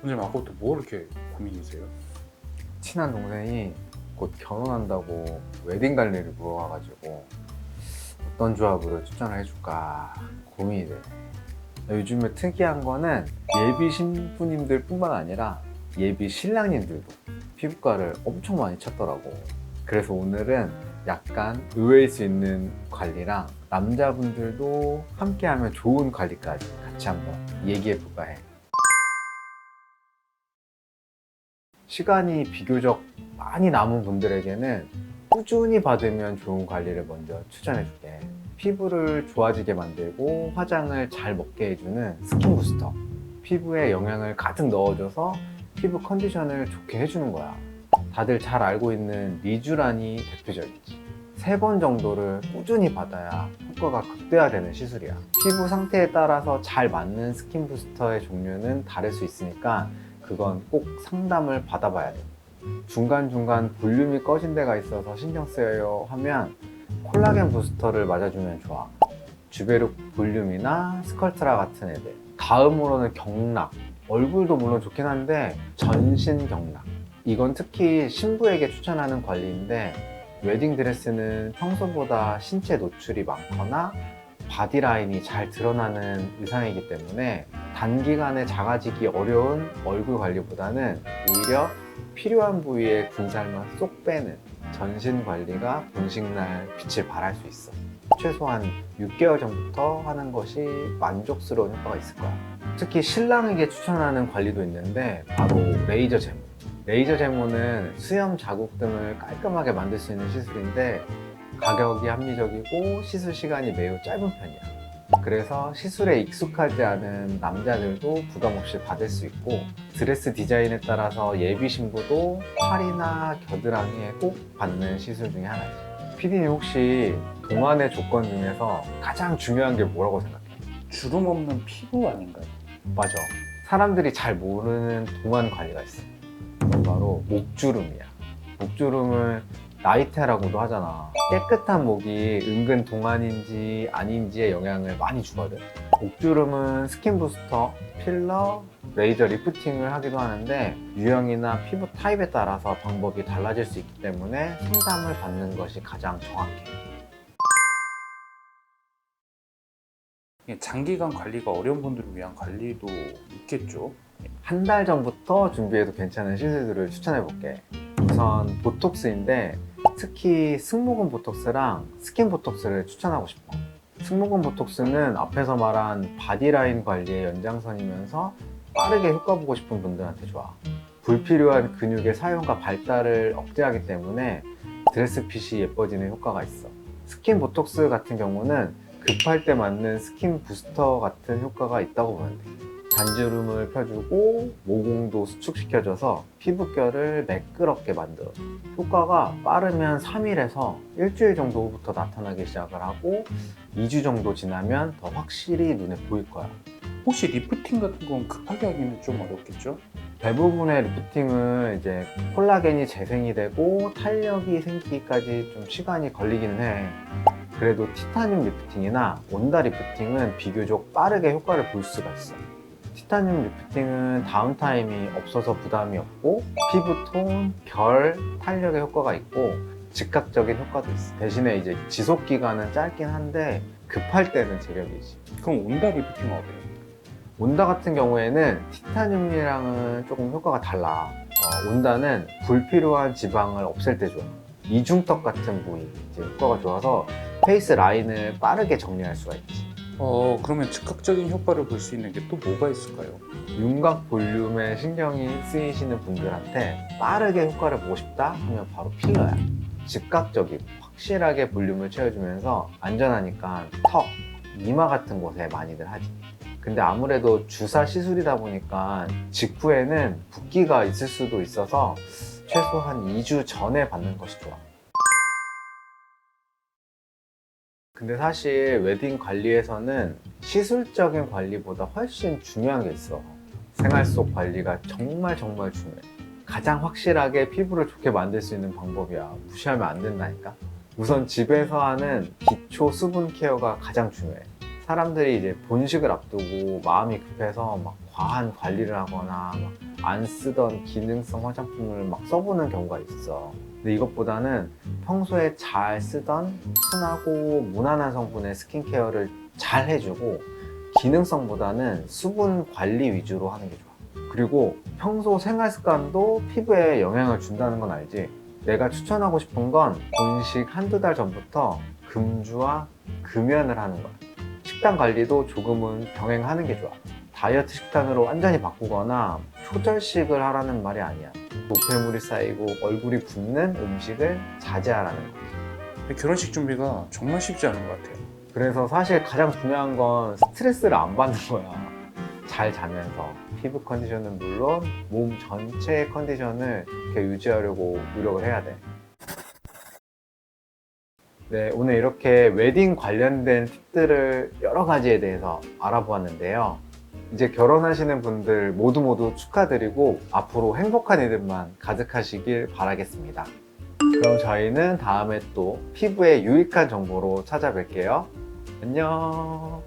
선생님 아까부터 뭐 이렇게 고민이세요? 친한 동생이 곧 결혼한다고 웨딩 관리를 물어와가지고 어떤 조합으로 추천을 해줄까 고민이 돼. 요즘에 특이한 거는 예비 신부님들 뿐만 아니라 예비 신랑님들도 피부과를 엄청 많이 찾더라고. 그래서 오늘은 약간 의외일 수 있는 관리랑 남자분들도 함께하면 좋은 관리까지 같이 한번 얘기해볼까 해. 시간이 비교적 많이 남은 분들에게는 꾸준히 받으면 좋은 관리를 먼저 추천해줄게. 피부를 좋아지게 만들고 화장을 잘 먹게 해주는 스킨 부스터. 피부에 영양을 가득 넣어줘서 피부 컨디션을 좋게 해주는 거야. 다들 잘 알고 있는 리쥬란이 대표적이지. 3번 정도를 꾸준히 받아야 효과가 극대화되는 시술이야. 피부 상태에 따라서 잘 맞는 스킨 부스터의 종류는 다를 수 있으니까 그건 꼭 상담을 받아봐야 돼. 중간중간 볼륨이 꺼진 데가 있어서 신경 쓰여요 하면 콜라겐 부스터를 맞아주면 좋아. 주베룩 볼륨이나 스컬트라 같은 애들. 다음으로는 경락. 얼굴도 물론 좋긴 한데 전신 경락. 이건 특히 신부에게 추천하는 관리인데 웨딩 드레스는 평소보다 신체 노출이 많거나 바디라인이 잘 드러나는 의상이기 때문에 단기간에 작아지기 어려운 얼굴 관리보다는 오히려 필요한 부위에 군살만 쏙 빼는 전신 관리가 본식날 빛을 발할 수 있어. 최소한 6개월 전부터 하는 것이 만족스러운 효과가 있을 거야. 특히 신랑에게 추천하는 관리도 있는데 바로 레이저 제모. 레이저 제모는 수염 자국 등을 깔끔하게 만들 수 있는 시술인데 가격이 합리적이고 시술 시간이 매우 짧은 편이야. 그래서 시술에 익숙하지 않은 남자들도 부담 없이 받을 수 있고 드레스 디자인에 따라서 예비 신부도 팔이나 겨드랑이에 꼭 받는 시술 중에 하나지. 피디님 혹시 동안의 조건 중에서 가장 중요한 게 뭐라고 생각해? 주름 없는 피부 아닌가요? 맞아. 사람들이 잘 모르는 동안 관리가 있어. 그건 바로 목주름이야. 목주름을 나이테라고도 하잖아. 깨끗한 목이 은근 동안인지 아닌지에 영향을 많이 주거든. 목주름은 스킨 부스터, 필러, 레이저 리프팅을 하기도 하는데 유형이나 피부 타입에 따라서 방법이 달라질 수 있기 때문에 상담을 받는 것이 가장 정확해. 장기간 관리가 어려운 분들을 위한 관리도 있겠죠? 한 달 전부터 준비해도 괜찮은 시술들을 추천해 볼게. 우선 보톡스인데 특히 승모근 보톡스랑 스킨 보톡스를 추천하고 싶어. 승모근 보톡스는 앞에서 말한 바디라인 관리의 연장선이면서 빠르게 효과 보고 싶은 분들한테 좋아. 불필요한 근육의 사용과 발달을 억제하기 때문에 드레스핏이 예뻐지는 효과가 있어. 스킨 보톡스 같은 경우는 급할 때 맞는 스킨 부스터 같은 효과가 있다고 보면 돼. 잔주름을 펴주고 모공도 수축시켜줘서 피부결을 매끄럽게 만들어. 효과가 빠르면 3일에서 일주일 정도 후부터 나타나기 시작을 하고 2주 정도 지나면 더 확실히 눈에 보일 거야. 혹시 리프팅 같은 건 급하게 하기는 좀 어렵겠죠? 대부분의 리프팅은 이제 콜라겐이 재생이 되고 탄력이 생기기까지 좀 시간이 걸리기는 해. 그래도 티타늄 리프팅이나 온다 리프팅은 비교적 빠르게 효과를 볼 수가 있어. 티타늄 리프팅은 다운타임이 없어서 부담이 없고 피부톤, 결, 탄력의 효과가 있고 즉각적인 효과도 있어. 대신에 이제 지속 기간은 짧긴 한데 급할 때는 제격이지. 그럼 온다 리프팅은 어때요? 온다 같은 경우에는 티타늄이랑은 조금 효과가 달라. 온다는 불필요한 지방을 없앨 때 좋아. 이중턱 같은 부위 이제 효과가 좋아서 페이스 라인을 빠르게 정리할 수가 있지. 그러면 즉각적인 효과를 볼 수 있는 게 또 뭐가 있을까요? 윤곽 볼륨에 신경이 쓰이시는 분들한테 빠르게 효과를 보고 싶다 하면 바로 필러야. 즉각적이고 확실하게 볼륨을 채워주면서 안전하니까 턱, 이마 같은 곳에 많이들 하지. 근데 아무래도 주사 시술이다 보니까 직후에는 붓기가 있을 수도 있어서 최소한 2주 전에 받는 것이 좋아. 근데 사실 웨딩 관리에서는 시술적인 관리보다 훨씬 중요한 게 있어. 생활 속 관리가 정말 중요해. 가장 확실하게 피부를 좋게 만들 수 있는 방법이야. 무시하면 안 된다니까. 우선 집에서 하는 기초 수분 케어가 가장 중요해. 사람들이 이제 본식을 앞두고 마음이 급해서 막 과한 관리를 하거나 막 안 쓰던 기능성 화장품을 막 써보는 경우가 있어. 근데 이것보다는 평소에 잘 쓰던 순하고 무난한 성분의 스킨케어를 잘 해주고 기능성보다는 수분 관리 위주로 하는 게 좋아. 그리고 평소 생활 습관도 피부에 영향을 준다는 건 알지? 내가 추천하고 싶은 건 본식 한두 달 전부터 금주와 금연을 하는 거야. 식단 관리도 조금은 병행하는 게 좋아. 다이어트 식단으로 완전히 바꾸거나 초절식을 하라는 말이 아니야. 노폐물이 쌓이고 얼굴이 붓는 음식을 자제하라는 거야. 결혼식 준비가 정말 쉽지 않은 것 같아요. 그래서 사실 가장 중요한 건 스트레스를 안 받는 거야. 잘 자면서 피부 컨디션은 물론 몸 전체의 컨디션을 좋게 유지하려고 노력을 해야 돼. 네, 오늘 이렇게 웨딩 관련된 팁들을 여러 가지에 대해서 알아보았는데요. 이제 결혼하시는 분들 모두 축하드리고 앞으로 행복한 일들만 가득하시길 바라겠습니다. 그럼 저희는 다음에 또 피부에 유익한 정보로 찾아뵐게요. 안녕.